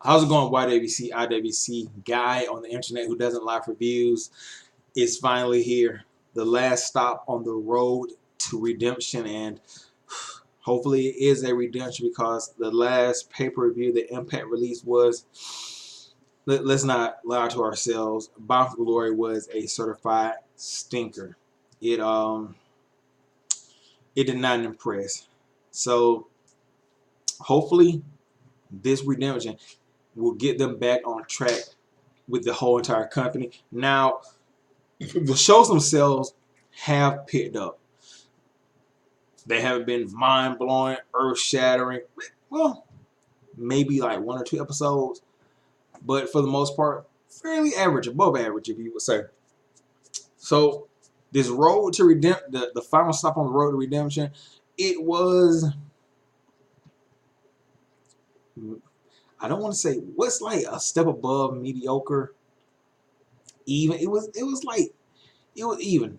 How's it going, YWC, IWC guy on the internet who doesn't like reviews? Is finally here. The last stop on the road to redemption, and hopefully it is a redemption because the last pay-per-view that Impact released was, let's not lie to ourselves, Bound for Glory was a certified stinker. It it did not impress. So hopefully this redemption will get them back on track with the whole entire company. Now, the shows themselves have picked up. They haven't been mind blowing, earth shattering. Well, maybe like 1 or 2 episodes, but for the most part, fairly average, above average, if you would say. So, this road to redemption, the final stop on the road to redemption, it was. I don't want to say what's like a step above mediocre. Even it was even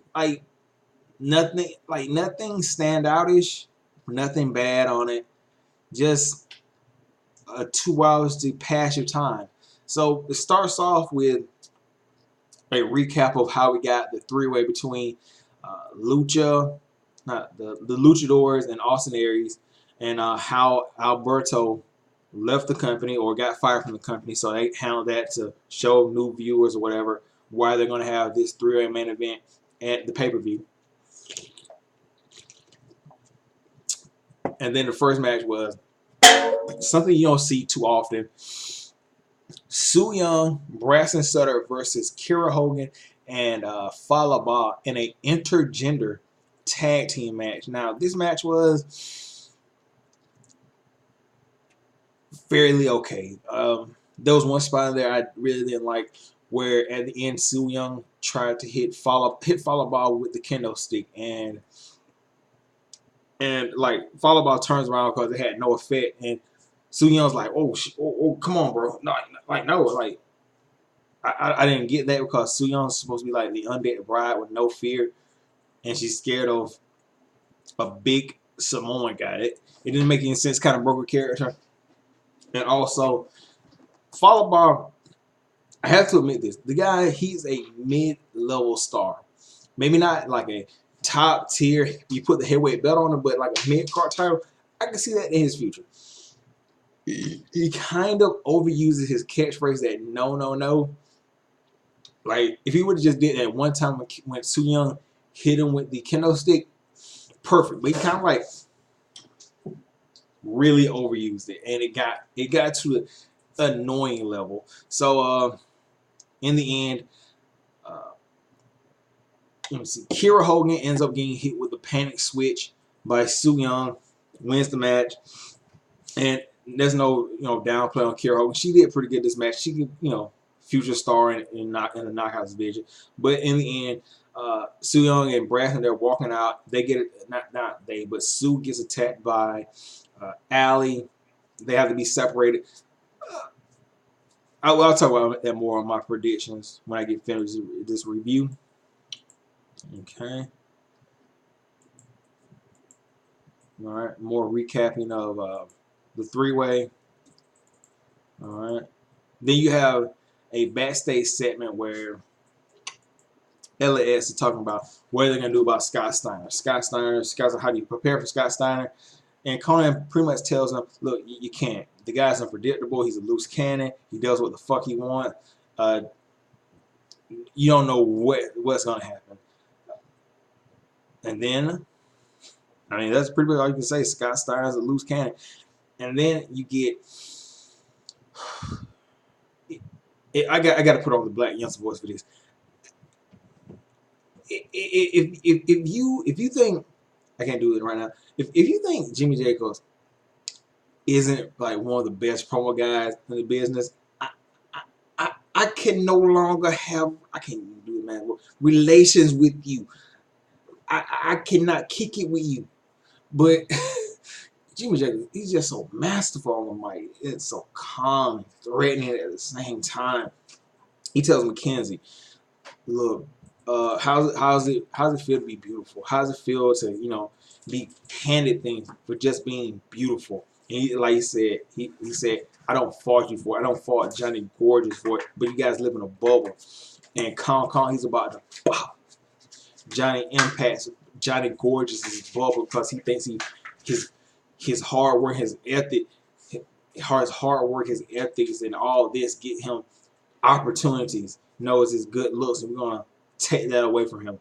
nothing standoutish, nothing bad on it. Just 2 hours to pass your time. So it starts off with a recap of how we got the three-way between not the Luchadors and Austin Aries, and how Alberto left the company or got fired from the company. So they handled that to show new viewers or whatever why they're going to have this three-way main event at the pay-per-view. And then the first match was something you don't see too often. Su Yung, Braxton Sutter versus Kira Hogan and Falaba in a intergender tag team match. Now, this match was fairly okay. There was one spot in there I really didn't like, where at the end Su Yung tried to hit Falaba with the kendo stick, and like Falaba turns around because it had no effect, and Su Young's like, oh, come on, bro. No, like I didn't get that because Su Young's supposed to be like the undead bride with no fear, and she's scared of a big Samoan guy. It didn't make any sense. Kind of broke her character, and also Falaba. I have to admit this: the guy, he's a mid-level star. Maybe not like a top tier. You put the heavyweight belt on him, but like a mid-card title, I can see that in his future. He kind of overuses his catchphrase that no. Like, if he would have just did that one time when Su Yung hit him with the kendo stick, perfect. But he kind of like really overused it, and it got to an annoying level. So in the end, let me see. Kira Hogan ends up getting hit with a panic switch by Su Yung, wins the match, and there's no downplay on Kira Hogan. She did pretty good this match. She could future star in the knockout division. But in the end, Su Yung and Braxton, they're walking out. They get it, not they, but Su gets attacked by Allie. They have to be separated. I'll talk about that more on my predictions when I get finished this review. Okay. All right. More recapping of the three-way. All right. Then you have a backstage segment where LAX is talking about what they're going to do about Scott Steiner. Scott's like, how do you prepare for Scott Steiner? And Conan pretty much tells him, look, you can't. The guy's unpredictable. He's a loose cannon. He does what the fuck he wants. You don't know what's going to happen. And then, I mean, that's pretty much all you can say. Scott Steiner's a loose cannon. And then you get... I got to put on the Black Youngster voice for this. If you think... I can't do it right now. If you think Jimmy Jacobs isn't like one of the best promo guys in the business, I can no longer have... I can't even do it, man. Relations with you. I cannot kick it with you. But Jimmy Jacobs, he's just so masterful on the mic. It's so calm, threatening at the same time. He tells Mackenzie, look, how's it feel to be beautiful? How's it feel to, be handed things for just being beautiful? And he, like he said, I don't fault you for it. I don't fault Johnny Gorgeous for it. But you guys live in a bubble. And Kong, he's about to pop Johnny Impact's Johnny Gorgeous' bubble because he thinks his hard work, his ethic, his hard work, his ethics, and all this get him opportunities. Knows his good looks, and we're gonna take that away from him.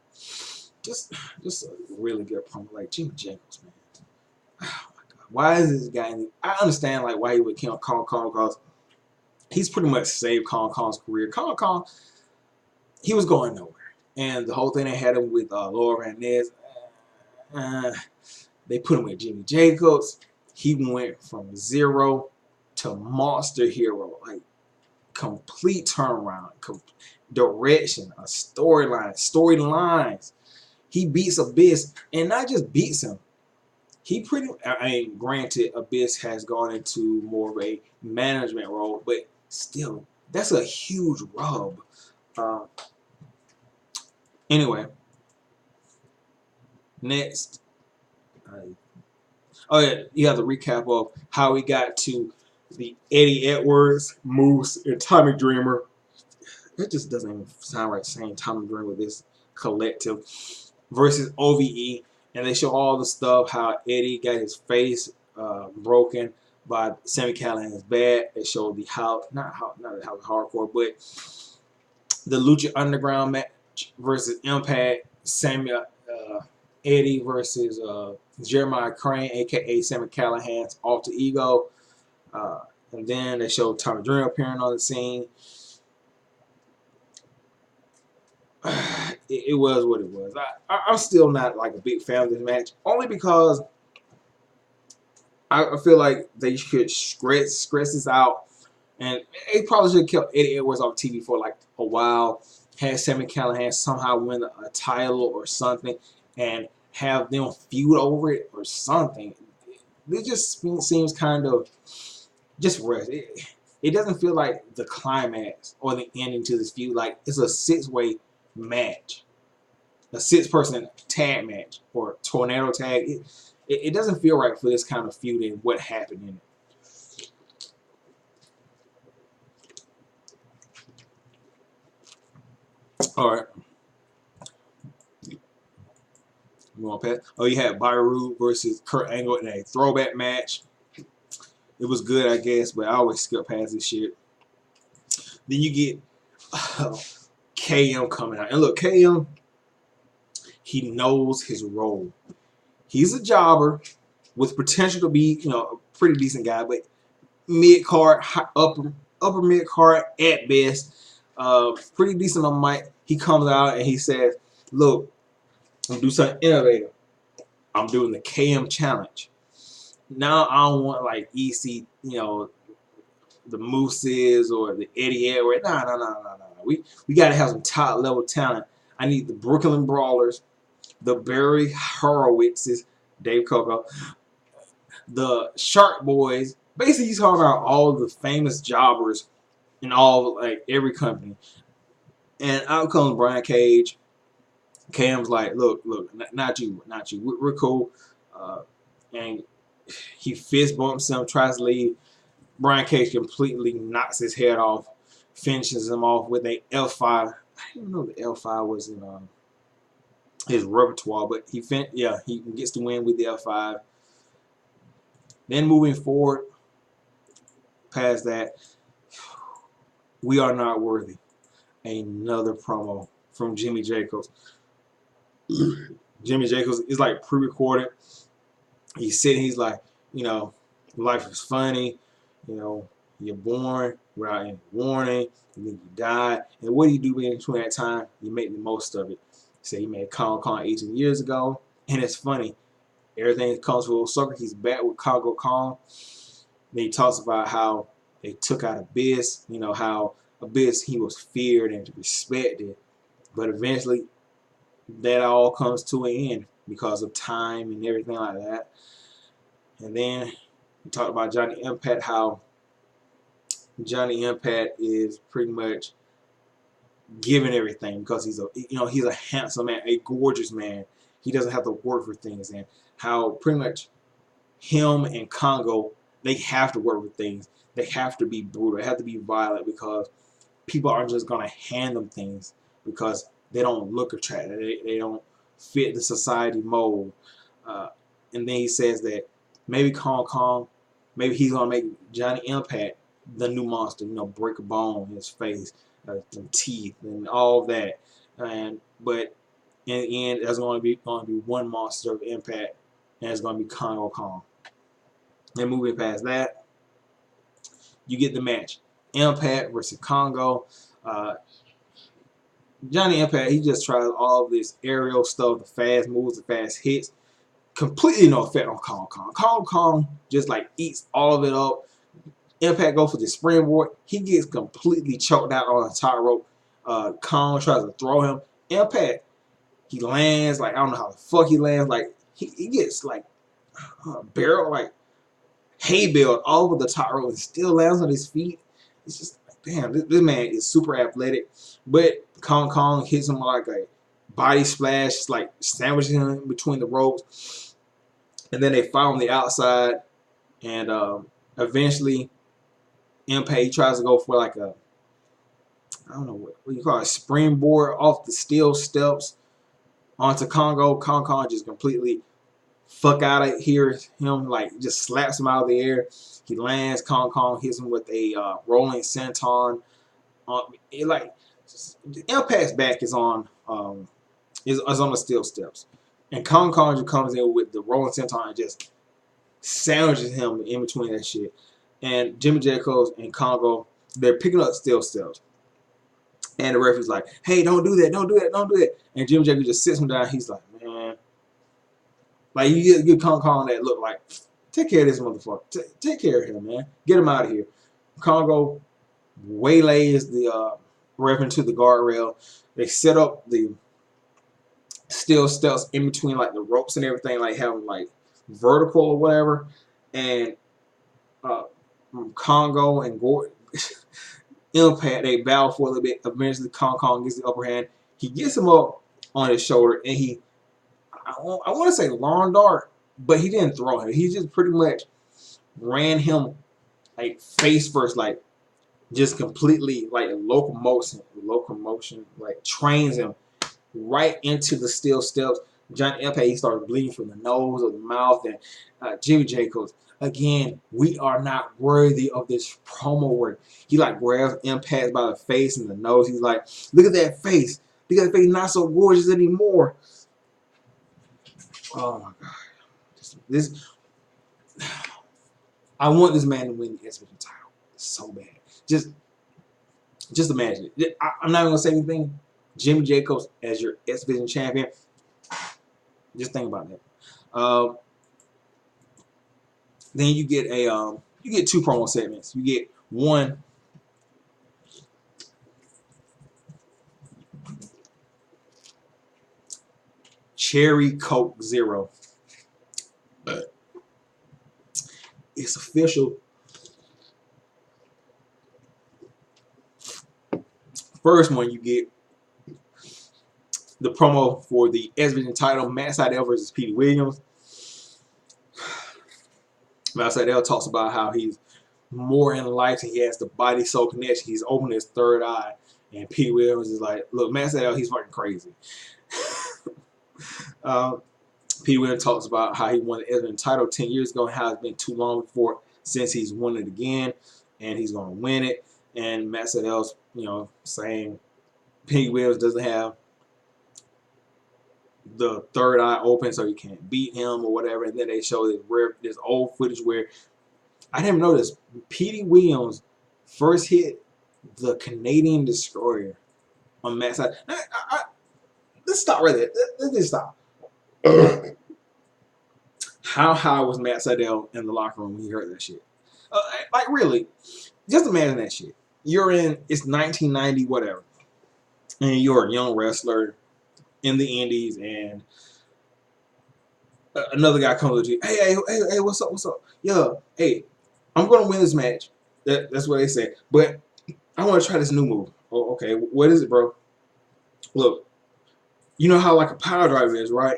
Just, just a really good promo, like Jimmy Jacobs, man. Oh my God, why is this guy? I understand like why he would kill Kong because he's pretty much saved Kong's career. Kong, he was going nowhere, and the whole thing they had him with Laura Vanez, uh, they put him with Jimmy Jacobs. He went from zero to monster hero, like complete turnaround, direction, a storylines. He beats Abyss, and not just beats him. He pretty. I mean, granted, Abyss has gone into more of a management role, but still, that's a huge rub. Anyway, next. Oh yeah, you have the recap of how we got to the Eddie Edwards, Moose, and Tommy Dreamer. It just doesn't even sound right saying Tommy Dreamer with this collective versus OVE, and they show all the stuff how Eddie got his face broken by Sami Callihan's bat. They show the not the hardcore, but the Lucha Underground match versus Impact. Eddie versus Jeremiah Crane, aka Sami Callihan's alter ego. And then they showed Tommy Dreamer appearing on the scene. It was what it was. I'm still not like a big fan of this match, only because I feel like they should stress this out, and they probably should have kept Eddie Edwards on TV for like a while. Had Sami Callihan somehow win a title or something, and have them feud over it or something. It just seems kind of just rushed. It doesn't feel like the climax or the ending to this feud. Like it's a six-way match, a six-person tag match or tornado tag. It doesn't feel right for this kind of feud and what happened in it. All right. You want to pass? Oh, you had Byru versus Kurt Angle in a throwback match. It was good, I guess, but I always skip past this shit. Then you get KM coming out. And look, KM, he knows his role. He's a jobber with potential to be, a pretty decent guy, but mid-card, upper mid-card at best. Pretty decent on mic. He comes out and he says, look, I'm do something innovative. I'm doing the KM challenge. Now I don't want like EC, the Mooses or the Eddie Edwards. No. We gotta have some top level talent. I need the Brooklyn Brawlers, the Barry Horowitzes, Dave Coco, the Shark Boys. Basically, he's talking about all the famous jobbers in all like every company. And out comes Brian Cage. Cam's like, look, not you. We're cool. And he fist bumps him, tries to leave. Brian Cage completely knocks his head off, finishes him off with a L5. I didn't know the L5 was in his repertoire, but he gets the win with the L5. Then moving forward, past that, we are not worthy. Another promo from Jimmy Jacobs. Jimmy Jacobs is like pre-recorded. He's sitting, he's like, life is funny. You're born without any warning, and then you die. And what do you do in between that time? You make the most of it. Say he made Kong 18 years ago, and it's funny. Everything comes full circle. He's back with Congo Kong. Then he talks about how they took out Abyss. How Abyss, he was feared and respected, but eventually that all comes to an end because of time and everything like that. And then we talked about Johnny Impact, how Johnny Impact is pretty much giving everything because he's a handsome man, a gorgeous man. He doesn't have to work for things, and how pretty much him and Kongo, they have to work with things. They have to be brutal. They have to be violent because people aren't just gonna hand them things because they don't look attractive. They don't fit the society mold. Uh, and then he says that maybe Kong, maybe he's gonna make Johnny Impact the new monster. You know, break a bone in his face, some teeth, and all that. And but in the end, there's going to be one monster of Impact, and it's going to be Kongo Kong. And moving past that, you get the match: Impact versus Kongo. Uh, Johnny Impact, he just tries all of this aerial stuff, the fast moves, the fast hits. Completely no effect on Kong Kong. Kong Kong just like eats all of it up. Impact goes for the springboard. He gets completely choked out on a top rope. Kong tries to throw him. Impact, he lands like I don't know how the fuck he lands. Like he gets like barrel like hay baled all over the top rope and still lands on his feet. It's just like, damn, this man is super athletic. But Kong hits him like a body splash, like sandwiching him between the ropes. And then they fight on the outside, and eventually Impact tries to go for like a I don't know what you call it, a springboard off the steel steps onto Kongo. Kong just completely fuck out of here. Him like just slaps him out of the air. He lands. Kong hits him with a rolling senton. It like Impact's back is on is on the steel steps, and Kong just comes in with the rolling senton and just sandwiches him in between that shit. And Jimmy Jacobs and Kongo, they're picking up steel steps. And the referee's like, hey, don't do that, don't do that, don't do that. And Jimmy Jacobs just sits him down. He's like, man. Like, you get Kong that look like, take care of this motherfucker. Take care of him, man. Get him out of here. Kongo waylays the ref into the guardrail. They set up the steel steps in between, like, the ropes and everything, like, having, like, vertical or whatever. And Kongo and Gordon Impact, they battle for a little bit. Eventually, Kong gets the upper hand. He gets him up on his shoulder, and he, I want to say lawn dart, but he didn't throw him. He just pretty much ran him like face first, like just completely like locomotion, like trains him right into the steel steps. Johnny Impact, he started bleeding from the nose or the mouth, and Jimmy Jacobs, again, we are not worthy of this promo work. He like grabs Impact by the face and the nose. He's like, look at that face. Look at that face, not so gorgeous anymore. Oh my god. This I want this man to win the S.scoTT title so bad. Just imagine it. I'm not even gonna say anything. Jimmy Jacobs as your S.scoTT champion. Just think about that. Then you get two promo segments. You get one Cherry Coke Zero. It's official. First one, you get the promo for the S.scoTT title, Matt Sydal versus Petey Williams. Matt Sydal talks about how he's more enlightened. He has the body soul connection. He's opened his third eye. And Petey Williams is like, look, Matt Sydal, he's fucking crazy. Petey Williams talks about how he won the S.scoTT title 10 years ago, and how it's been too long before since he's won it again, and he's going to win it. And Matt Sydal's, saying Petey Williams doesn't have the third eye open, so you can't beat him or whatever. And then they show this old footage where I didn't even notice Petey Williams first hit the Canadian Destroyer on Matt Sydal. Let's stop right there. Let's just stop. How high was Matt Sydal in the locker room when he heard that shit? Like, really, just imagine that shit. It's 1990, whatever, and you're a young wrestler in the Indies, and another guy comes to you, hey, what's up? Yeah, hey, I'm gonna win this match. That's what they say, but I want to try this new move. Oh, okay, what is it, bro? Look, you know how like a power driver is, right?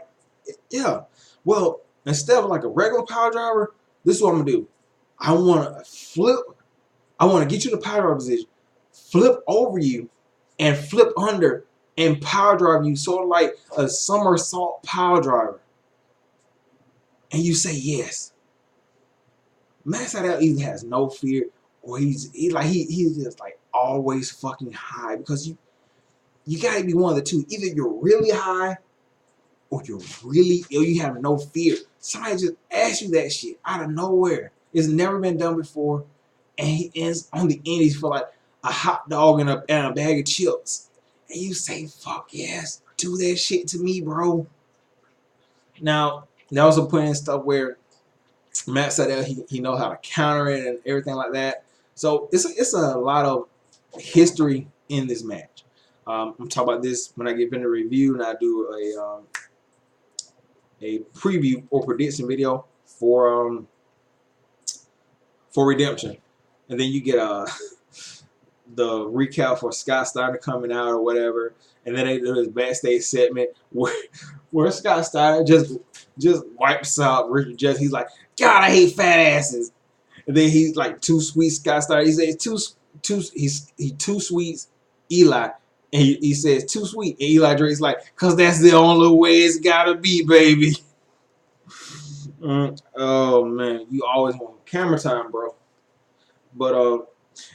Yeah. Well, instead of like a regular power driver, this is what I'm gonna do. I want to flip. I want to get you to power driver position, flip over you, and flip under and power drive you, sort of like a somersault power driver. And you say yes. Max Sydal either has no fear, or he's just like always fucking high, because you gotta be one of the two. Either you're really high, or you have no fear. Somebody just asks you that shit out of nowhere. It's never been done before, and he ends on the end. He's for like a hot dog and a bag of chips, and you say, "Fuck yes, do that shit to me, bro." Now, they also put in stuff where Matt Sydal, he knows how to counter it and everything like that. So it's a lot of history in this match. I'm talking about this when I get into review, and I do a preview or prediction video for Redemption, and then you get the recap for Scott Steiner coming out or whatever, and then they do this backstage segment where Scott Steiner just wipes out Richard Judge. He's like, "God, I hate fat asses," and then he's like, "Too sweet, Scott Steiner." He says, he too sweet, Eli." And he says, "Too sweet." And Eli Drake's like, "Cause that's the only way it's gotta be, baby." Oh man, you always want camera time, bro. But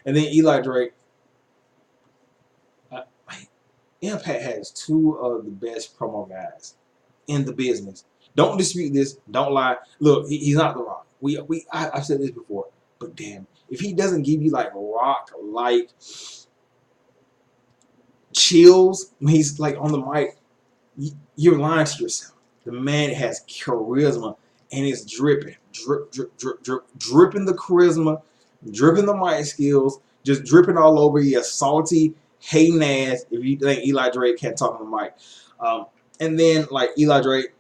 and then Eli Drake, Impact has two of the best promo guys in the business. Don't dispute this. Don't lie. Look, he's not The Rock. I've said this before, but damn, if he doesn't give you like Rock like chills when he's like on the mic, you're lying to yourself. The man has charisma, and it's dripping, dripping the charisma, dripping the mic skills, just dripping all over you. Salty, hating ass. If you think Eli Drake can't talk on the mic, and then like Eli Drake,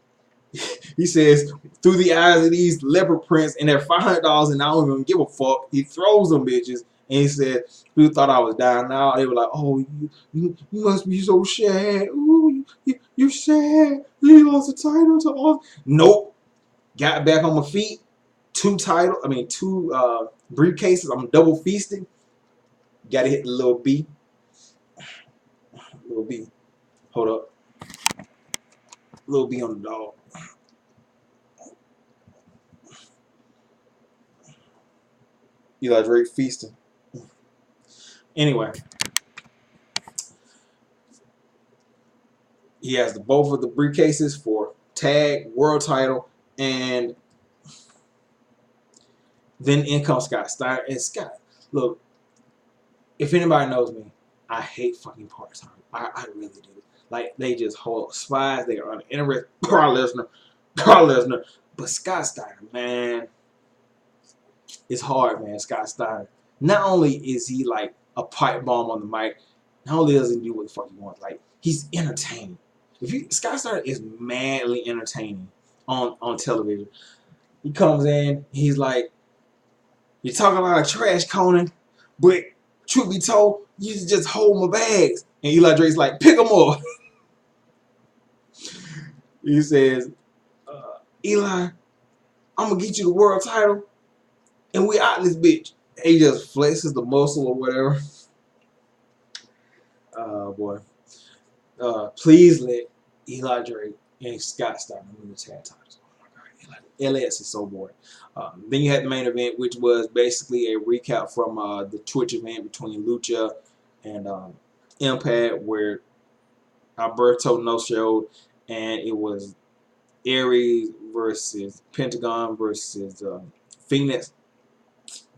he says, "Through the eyes of these leopard prints, and they're $500, and I don't even give a fuck." He throws them bitches. And he said, "People thought I was dying now." They were like, "Oh, you must be so sad. Ooh, you're sad. You lost the title to all." Nope. Got back on my feet. Two briefcases. I'm double feasting. Got to hit the little B. Little B. Hold up. Little B on the dog. Eli Drake feasting. Anyway. He has both of the briefcases for tag, world title, and then in comes Scott Steiner. And Scott, look, if anybody knows me, I hate fucking part-time. I really do. Like, they just hold spies. They are uninterested. Carl Lesnar. But Scott Steiner, man, it's hard, man. Scott Steiner. Not only is he like a pipe bomb on the mic, not only does he do what the fuck he wants, like, he's entertaining. Scott Steiner is madly entertaining on television. He comes in, he's like, "You're talking a lot of trash, Conan, but truth be told, you just hold my bags." And Eli Drake's like, "Pick them up." He says, "Eli, I'm going to get you the world title, and we out this bitch." And he just flexes the muscle or whatever. Oh, boy. Please let Eli Drake and Scott Steiner win the tag titles. Oh my God, LS is so boring. Then you had the main event, which was basically a recap from the Twitch event between Lucha and Impact, where Alberto no-showed, and it was Aries versus Pentagon versus Phoenix.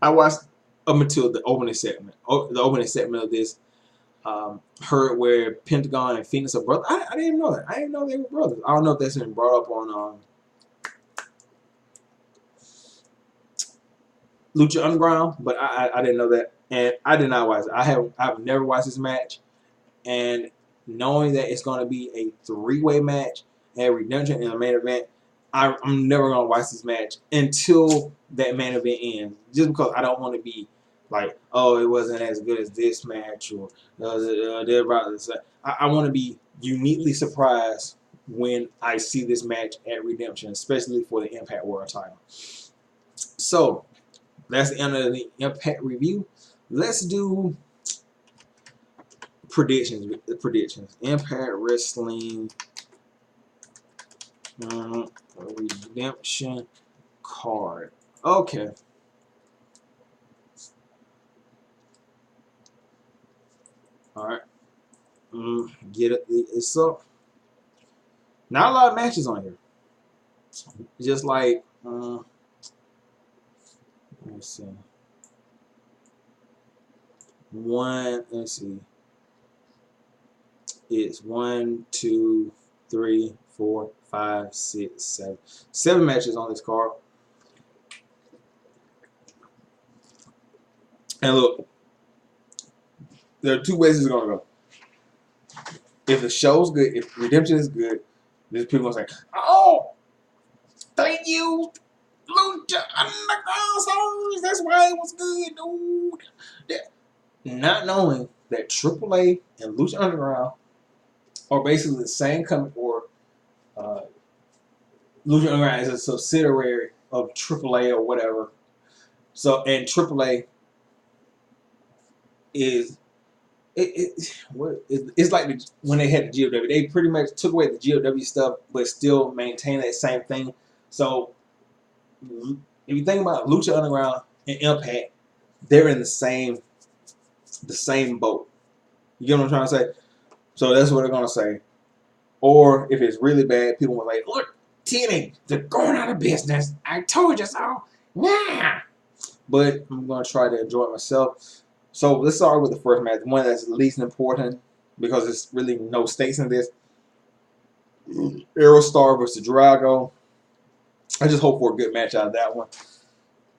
I watched up until the opening segment. The opening segment of this. Heard where Pentagon and Phoenix are brothers. I didn't know that. I didn't know they were brothers. I don't know if that's been brought up on Lucha Underground, but I didn't know that, and I did not watch it. I've never watched this match, and knowing that it's going to be a three-way match at Redemption in the main event, I'm never going to watch this match until that main event ends, just because I don't want to be like, "Oh, it wasn't as good as this match," or they're about to say. I want to be uniquely surprised when I see this match at Redemption, especially for the Impact World title. So, That's the end of the Impact review. Let's do predictions. Predictions. Impact Wrestling Redemption card. Okay. All right. Get it. It's up. Not a lot of matches on here. Just like, let's see. Let's see. It's 1, 2, 3, 4, 5, 6, 7. 7 matches on this card. And look, there are 2 ways it's gonna go. If the show's good, if Redemption is good, there's people gonna say, "Oh, thank you, Lucha Underground. That's why it was good, dude." Not knowing that AAA and Lucha Underground are basically the same company, or Lucha Underground is a subsidiary of AAA or whatever. So, and AAA is it's like when they had the GOW, they pretty much took away the GOW stuff, but still maintain that same thing. So, if you think about Lucha Underground and Impact, they're in the same boat. You get what I'm trying to say? So that's what they're gonna say. Or if it's really bad, people will like, "Look, TNA, they're going out of business. I told you so." Nah. But I'm gonna try to enjoy it myself. So let's start with the first match, the one that's the least important because there's really no stakes in this. Aerostar versus Drago. I just hope for a good match out of that one.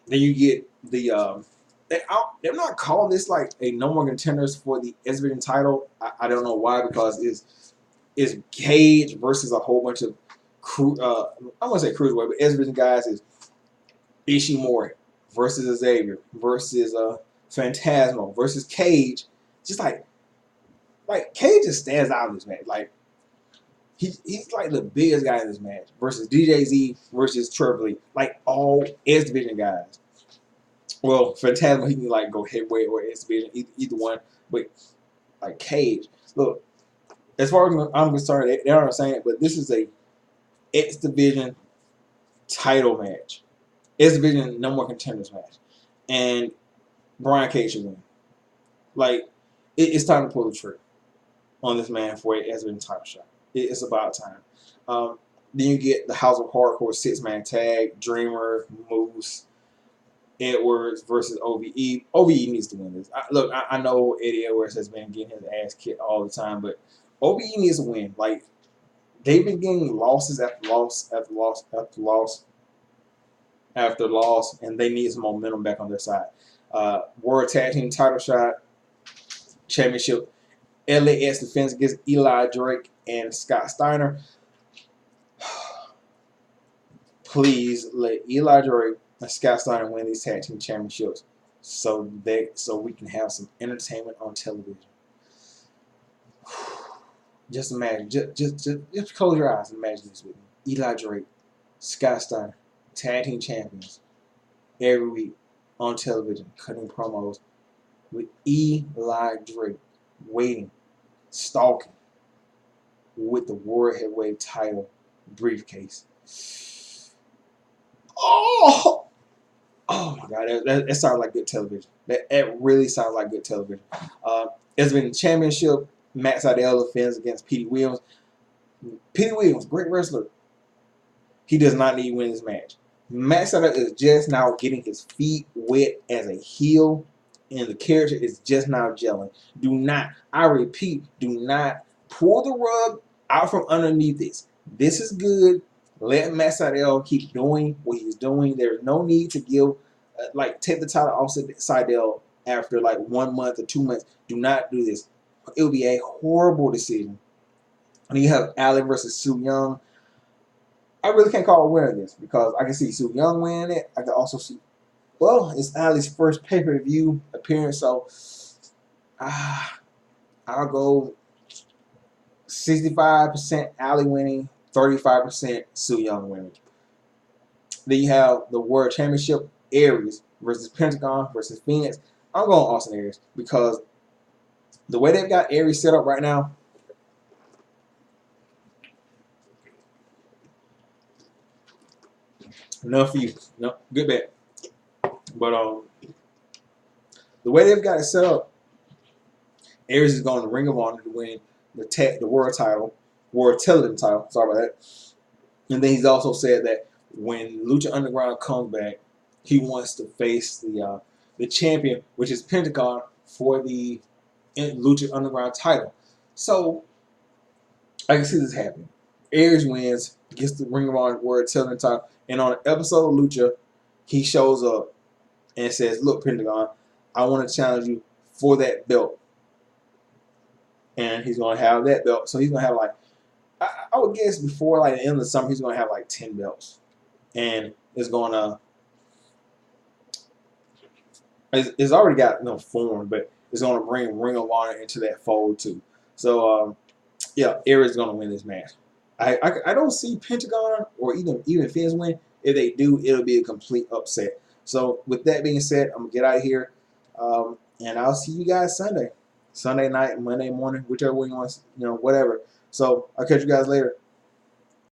Then you get the they're not calling this like a no more contenders for the S Division title. I don't know why, because it's Cage versus a whole bunch of I want to say cruiserweight, but S Division guys is Ishimori versus Xavier versus Phantasmo versus Cage. Just like Cage just stands out in this match. Like he's like the biggest guy in this match versus DJZ versus Trevor Lee. Like all S Division guys. Well, Phantasmo, he can like go heavyweight or S Division, either one. But like Cage, look, as far as I'm concerned, they aren't saying it, but this is a X Division title match. X Division no more contenders match. And Brian Cage should win. Like, it's time to pull the trigger on this man for a X Division title shot. It's about time. Then you get the House of Hardcore 6-man tag, Dreamer, Moose, Edwards versus OVE. OVE needs to win this. I know Eddie Edwards has been getting his ass kicked all the time, but OVE needs to win. Like, they've been getting losses after loss after loss after loss after loss, and they need some momentum back on their side. World Tag Team title shot, championship, LAX defense against Eli Drake and Scott Steiner. Please let Eli Drake and Scott Steiner win these tag team championships, so we can have some entertainment on television. Just imagine, just close your eyes and imagine this with me. Eli Drake, Scott Steiner, tag team champions every week on television, cutting promos with Eli Drake waiting, stalking with the World Heavyweight title briefcase. Oh my God, that sounds like good television. That really sounds like good television. It's been championship. Matt Sydal defends against Petey Williams. Petey Williams, great wrestler. He does not need to win this match. Matt Sydal is just now getting his feet wet as a heel, and the character is just now gelling. Do not, I repeat, do not pull the rug out from underneath this. This is good. Let Matt Sydal keep doing what he's doing. There's no need to give, take the title off Sydal after like 1 month or 2 months. Do not do this. It will be a horrible decision. And you have Allen versus Su Yung. I really can't call a winner of this because I can see Su Yung winning it. I can also see, well, it's Ali's first pay-per-view appearance, so I'll go 65% Ali winning, 35% Su Yung winning. Then you have the World Championship, Aries versus Pentagon versus Phoenix. I'm going Austin Aries because the way they've got Aries set up right now, enough for you. No, good bet. But the way they've got it set up, Aries is going to Ring of Honor to win the world title, world television title. Sorry about that. And then he's also said that when Lucha Underground comes back, he wants to face the champion, which is Pentagon, for the Lucha Underground title. So I can see this happening. Aries wins, gets the Ring of Honor World Television title, and on an episode of Lucha, he shows up and says, "Look, Pentagon, I want to challenge you for that belt." And he's going to have that belt. So he's going to have like, I would guess before like the end of the summer, he's going to have like 10 belts. And it's going to, it's already got form, but it's going to bring Ring of Honor into that fold too. So, yeah, Aries is going to win this match. I don't see Pentagon or even Fizz win. If they do, it'll be a complete upset. So with that being said, I'm going to get out of here. And I'll see you guys Sunday night, Monday morning, whichever way you want, whatever. So I'll catch you guys later.